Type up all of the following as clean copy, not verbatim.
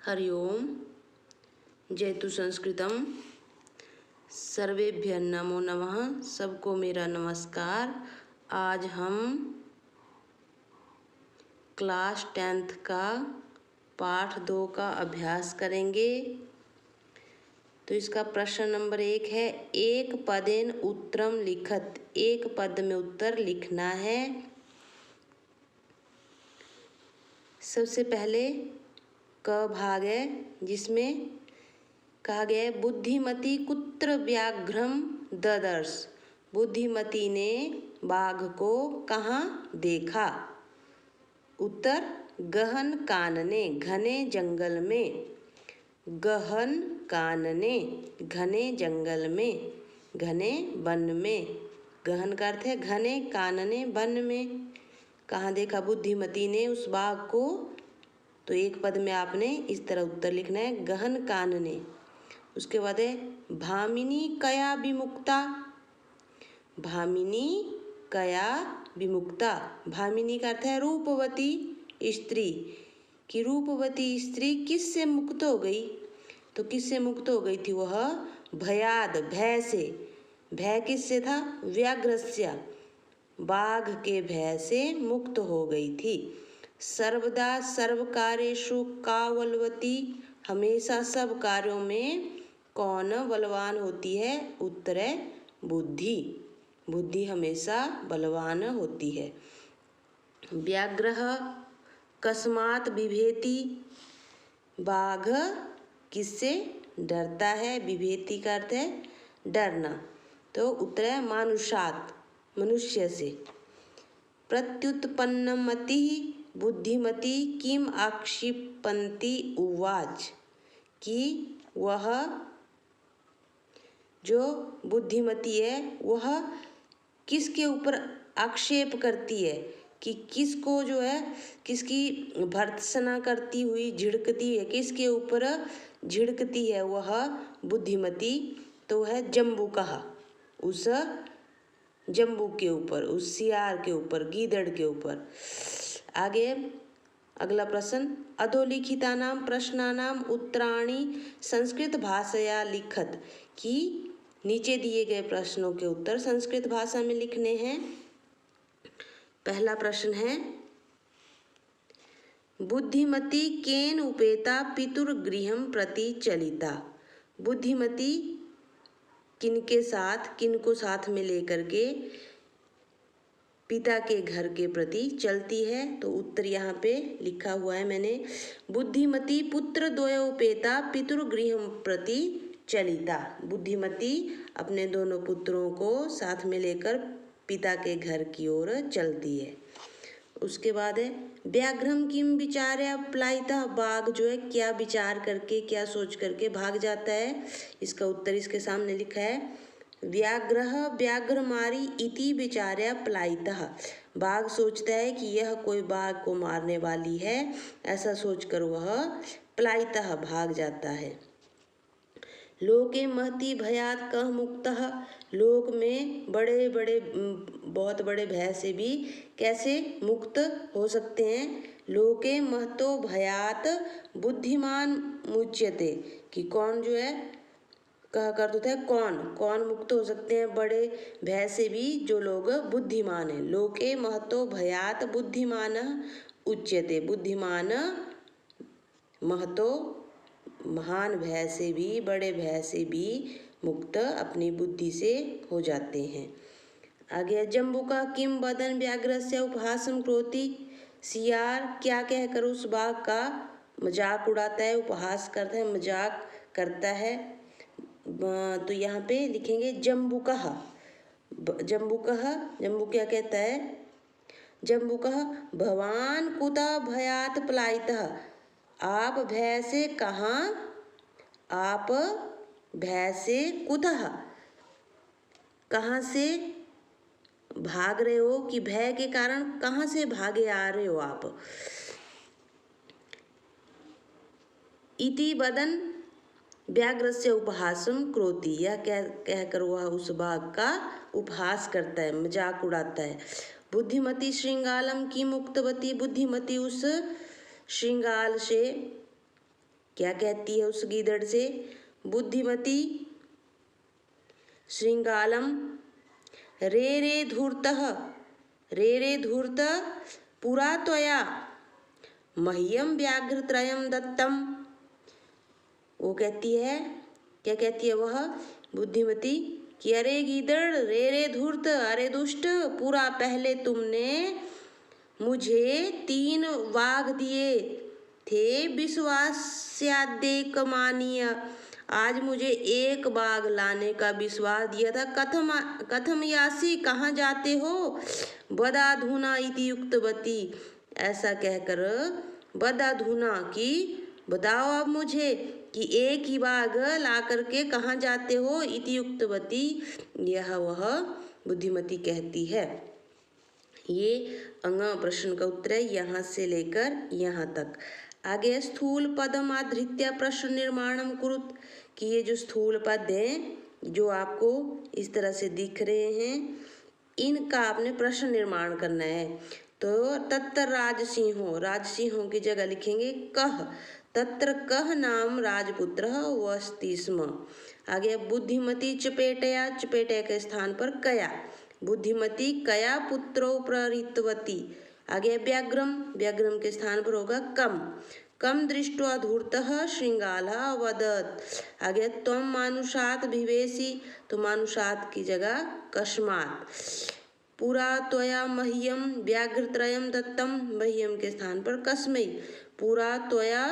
हरि ओम। जयतु संस्कृतम। सर्वेभ्यः नमो नमः। सबको मेरा नमस्कार। आज हम क्लास 10th का पाठ 2 का अभ्यास करेंगे। तो इसका प्रश्न नंबर 1 है, एक पदेन उत्तरम लिखत। एक पद में उत्तर लिखना है। सबसे पहले क भाग है, जिसमें कहा गया है बुद्धिमती कुत्र व्याघ्रम ददर्श। बुद्धिमती ने बाघ को कहाँ देखा? उत्तर गहन कानने, घने जंगल में। गहन कानने, घने जंगल में, घने वन में। गहन का अर्थ है घने, कानने वन में। कहाँ देखा बुद्धिमती ने उस बाघ को? तो एक पद में आपने इस तरह उत्तर लिखना है, गहन कानने। उसके बाद है भामिनी कया विमुक्ता। भामिनी कया विमुक्ता। भामिनी का अर्थ है रूपवती स्त्री। कि रूपवती स्त्री किससे मुक्त हो गई? तो किससे मुक्त हो गई थी वह? भयाद, भय से। भय किससे था? व्याघ्रस्य, बाघ के भय से मुक्त हो गई थी। सर्वदा सर्वकार्येषु का बलवती। हमेशा सब कार्यों में कौन बलवान होती है? उत्तर है बुद्धि। बुद्धि हमेशा बलवान होती है। व्याघ्रः कस्मात् बिभेति। बाघ किससे डरता है? बिभेति का अर्थ है डरना। तो उत्तर है मानुषात्, मनुष्य से। प्रत्युत्पन्नमति बुद्धिमती किम आक्षिपन्ति उवाच। कि वह जो बुद्धिमती है वह किसके ऊपर आक्षेप करती है? कि किसको जो है, किसकी भर्त्सना करती हुई झिड़कती है? किसके ऊपर झिड़कती है वह बुद्धिमती? तो है जम्बूकः, उस जम्बू के ऊपर, उस सियार के ऊपर, गीदड़ के ऊपर। आगे अगला प्रश्न, अधोलिखितानां प्रश्नानां उत्तराणि संस्कृत भाषया लिखत। कि नीचे दिए गए प्रश्नों के उत्तर संस्कृत भाषा में लिखने हैं। पहला प्रश्न है, बुद्धिमती केन उपेता पितुर्गृहं प्रति चलिता। बुद्धिमती किनके साथ, किनको साथ में लेकर के पिता के घर के प्रति चलती है? तो उत्तर यहाँ पे लिखा हुआ है मैंने, बुद्धिमती पुत्र द्वयोपेता पितुर्गृहं प्रति चलिता। बुद्धिमती अपने दोनों पुत्रों को साथ में लेकर पिता के घर की ओर चलती है। उसके बाद है व्याघ्रम किम विचार्य पलायितः। बाघ जो है क्या विचार करके, क्या सोच करके भाग जाता है? इसका उत्तर इसके सामने लिखा है, व्याघ्रः व्याघ्रमारी इति विचार्य पलायितः। बाघ सोचता है कि यह कोई बाघ को मारने वाली है, ऐसा सोचकर वह पलायितः भाग जाता है। लोके महती भयात् कः मुक्तः। लोक में बड़े बड़े, बहुत बड़े भय से भी कैसे मुक्त हो सकते हैं? लोके महतो भयात् बुद्धिमान मुच्यते। कि कौन जो है, कहा करते थे कौन, कौन मुक्त हो सकते हैं बड़े भय से भी? जो लोग बुद्धिमान हैं। लोके महतो भयात् बुद्धिमानः उच्यते। बुद्धिमान महतो, महान भय से भी, बड़े भय से भी मुक्त अपनी बुद्धि से हो जाते हैं। आगे जम्बूका किम वदन व्याघ्रस्य उपहासं करोति। सियार क्या कहकर उस बाघ का मजाक उड़ाता है, उपहास करता है, मजाक करता है? तो यहाँ पे लिखेंगे जम्बूकः। जम्बूकः, जम्बू क्या कहता है? जम्बूकः भवान कुतः भयात् पलायितः। आप भय से कहाँ, आप भय से कुतः, कहाँ से भाग रहे हो? कि भय के कारण कहाँ से भागे आ रहे हो आप? इति वदन व्याघ्रस्य उपहासं करोति। यह कहकर वह उस बाघ का उपहास करता है, मजाक उड़ाता है। बुद्धिमती श्रृंगालम किम उक्तवती। बुद्धिमती उस श्रृंगाल से क्या कहती है उस गीदड़ से? बुद्धिमती श्रृंगालम रे रे धूर्त पुरा त्वया मह्यम व्याघ्रत्रयम दत्तम। वो कहती है, क्या कहती है वह बुद्धिमती कि अरे गीदड़, रे धूर्त, अरे दुष्ट, पूरा पहले तुमने मुझे 3 वाघ दिए थे विश्वास्यादेक मानीय, आज मुझे 1 बाघ लाने का विश्वास दिया था। कथम यासी, कहाँ जाते हो? बदाधुना इति युक्तवती, ऐसा कहकर बदाधुना की बताओ अब मुझे कि 1 ही बाघ ला करके कहाँ जाते हो? इति युक्तवती, यह वह बुद्धिमती कहती है। ये अंग प्रश्न का उत्तर है, यहाँ से लेकर यहाँ तक। आगे स्थूल पदम आधृत्य प्रश्न निर्माणम कुरुत, कि ये जो स्थूल पद हैं जो आपको इस तरह से दिख रहे हैं, इनका आपने प्रश्न निर्माण करना है। तो तत्र राजसिंहों की जगह लिखेंगे कह, तत्र कह नाम राजपुत्र वसति स्म। आगे बुद्धिमती चपेटया के स्थान पर कया, बुद्धिमती कया पुत्रो प्रहृतवती। आगे व्याघ्रम के स्थान पर होगा कम दृष्ट्वा धूर्तः श्रृंगालः अवदत्। आगे त्वं मानुषात् विवेशी, तो मानुषात् की जगह कस्मात्। पुरा त्वया मह्यम व्याघ्रत्रयम दत्तम, मह्यम के स्थान पर कस्मै, पुरा त्वया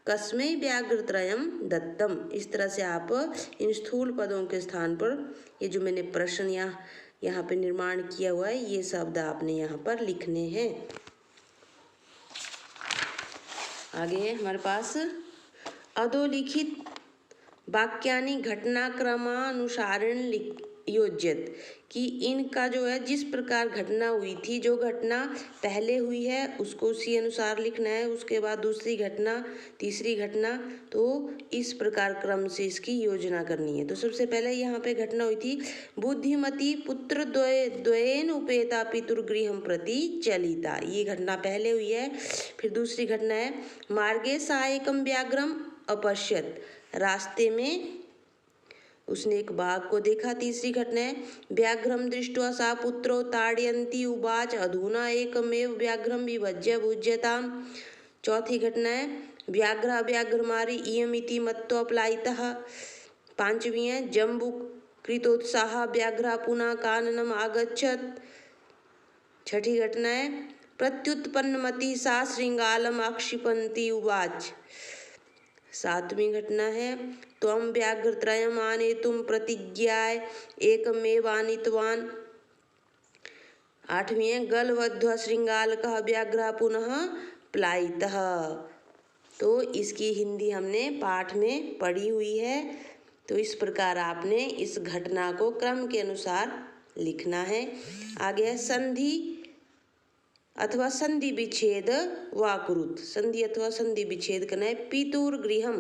कस्मै व्याघ्रत्रयम दत्तम। इस तरह से आप इन स्थूल पदों के स्थान पर ये जो मैंने प्रश्न यहाँ पे निर्माण किया हुआ है, ये शब्द आपने यहाँ पर लिखने हैं। आगे हमारे पास अधोलिखित वाक्यानि घटनाक्रमानुसारेण योज्यत, कि इनका जो है जिस प्रकार घटना हुई थी, जो घटना पहले हुई है उसको उसी अनुसार लिखना है, उसके बाद दूसरी घटना, तीसरी घटना, तो इस प्रकार क्रम से इसकी योजना करनी है। तो सबसे पहले यहाँ पे घटना हुई थी, बुद्धिमती पुत्र द्वयेन उपेता पितुर्गृहं प्रति चलिता, ये घटना पहले हुई है। फिर दूसरी घटना है मार्गे सा एकम व्याघ्रम अपश्यत, रास्ते में उसने एक बाघ को देखा। तीसरी घटना है व्याघ्रम दृष्ट्वा सा पुत्रो ताड़यन्ती उवाच अधुना एकमेव व्याघ्रम विभज्य भुज्यताम। चौथी घटना है व्याघ्रमारी इयमिति मत्वा पलायितः। पांचवी है जम्बू कृतोत्साह व्याघ्र पुनः काननम आगच्छत। छठी घटना है प्रत्युत्पन्नमति सा श्रृंगालम आक्षिपन्ति उवाच। सातवीं घटना है त्वं व्याघ्रत्रयम् आनेतुं प्रतिज्ञाय एकमेवानीतवान्। आठवीं है गलवध्वा श्रृंगालकः व्याघ्रः पुनः पलायितः। तो इसकी हिंदी हमने पाठ में पढ़ी हुई है। तो इस प्रकार आपने इस घटना को क्रम के अनुसार लिखना है। आगे है संधि अथवा संधि विच्छेद वाकुरुत, संधि अथवा संधि विच्छेद करना है। पितुर्गृहम,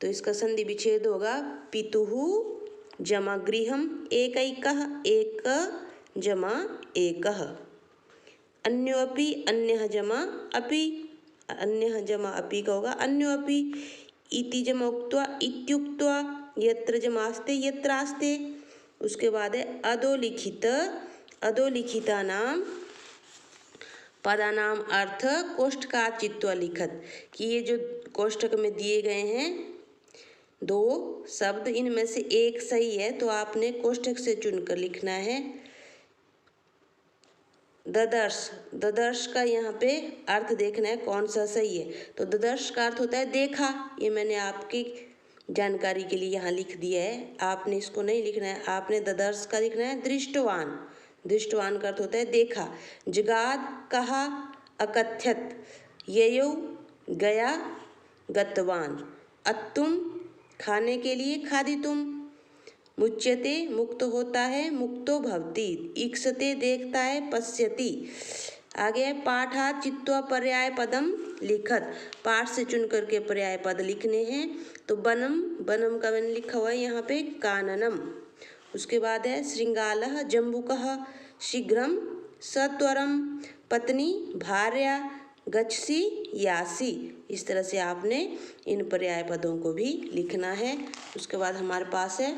तो इसका संधि विच्छेद होगा पितुः जमा गृहम एकैकः, एक जमा एकः। अन्योपि, अन्यः जमा अपि, अन्यः जमा अपि का होगा अन्योपि। इति जमा उक्त्वा इत्युक्त्वा, यत्र जमास्ते यत्रास्ते। उसके बाद है अधोलिखिता नाम पदानाम अर्थ कोष्ठका चित्वा लिखत, कि ये जो कोष्ठक में दिए गए हैं 2 शब्द, इनमें से एक सही है तो आपने कोष्ठक से चुनकर लिखना है। ददर्श का यहाँ पे अर्थ देखना है कौन सा सही है। तो ददर्श का अर्थ होता है देखा, ये मैंने आपकी जानकारी के लिए यहाँ लिख दिया है, आपने इसको नहीं लिखना है। आपने ददर्श का लिखना है दृष्टवान, दृष्टवान का अर्थ होता है देखा। जगाद कहा अकथ्यत, ययो गया गतवान। अत्तुम खाने के लिए खादितुम। मुच्यते मुक्त होता है मुक्तो भवति। ईक्षते देखता है पश्यति। आगे पाठा चित्वा पर्याय पदम लिखत, पाठ से चुन करके पर्याय पद लिखने हैं। तो बनम का मैंने लिखा हुआ है यहाँ पे काननम। उसके बाद है श्रृंगालः जम्बुकः शीघ्रम सत्वरम। पत्नी भार्या गच्छसि यासि। इस तरह से आपने इन पर्याय पदों को भी लिखना है। उसके बाद हमारे पास है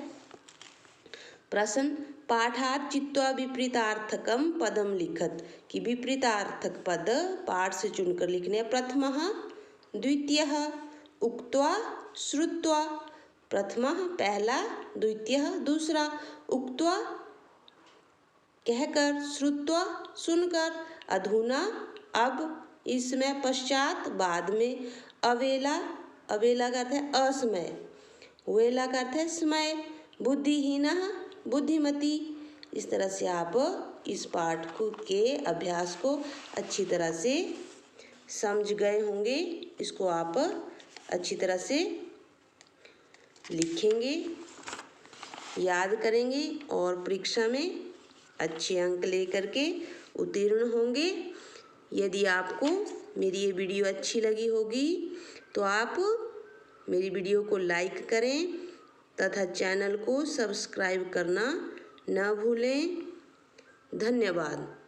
प्रश्न, पाठात् चित्वा विपरीतार्थकम पदम लिखत, कि विपरीतार्थक पद पाठ से चुनकर लिखने। प्रथमः द्वितीयः उक्त्वा श्रुत्वा। प्रथमः पहला, द्वितीयः दूसरा, उक्त्वा कहकर, श्रुत्वा सुनकर, अधुना अब, इसमें, पश्चात बाद में, अवेला, अवेला का अर्थ है असमय, वेला का अर्थ है समय, बुद्धिहीनः बुद्धिमती। इस तरह से आप इस पाठ को के अभ्यास को अच्छी तरह से समझ गए होंगे। इसको आप अच्छी तरह से लिखेंगे, याद करेंगे और परीक्षा में अच्छे अंक लेकर के उत्तीर्ण होंगे। यदि आपको मेरी ये वीडियो अच्छी लगी होगी तो आप मेरी वीडियो को लाइक करें तथा चैनल को सब्सक्राइब करना न भूलें। धन्यवाद।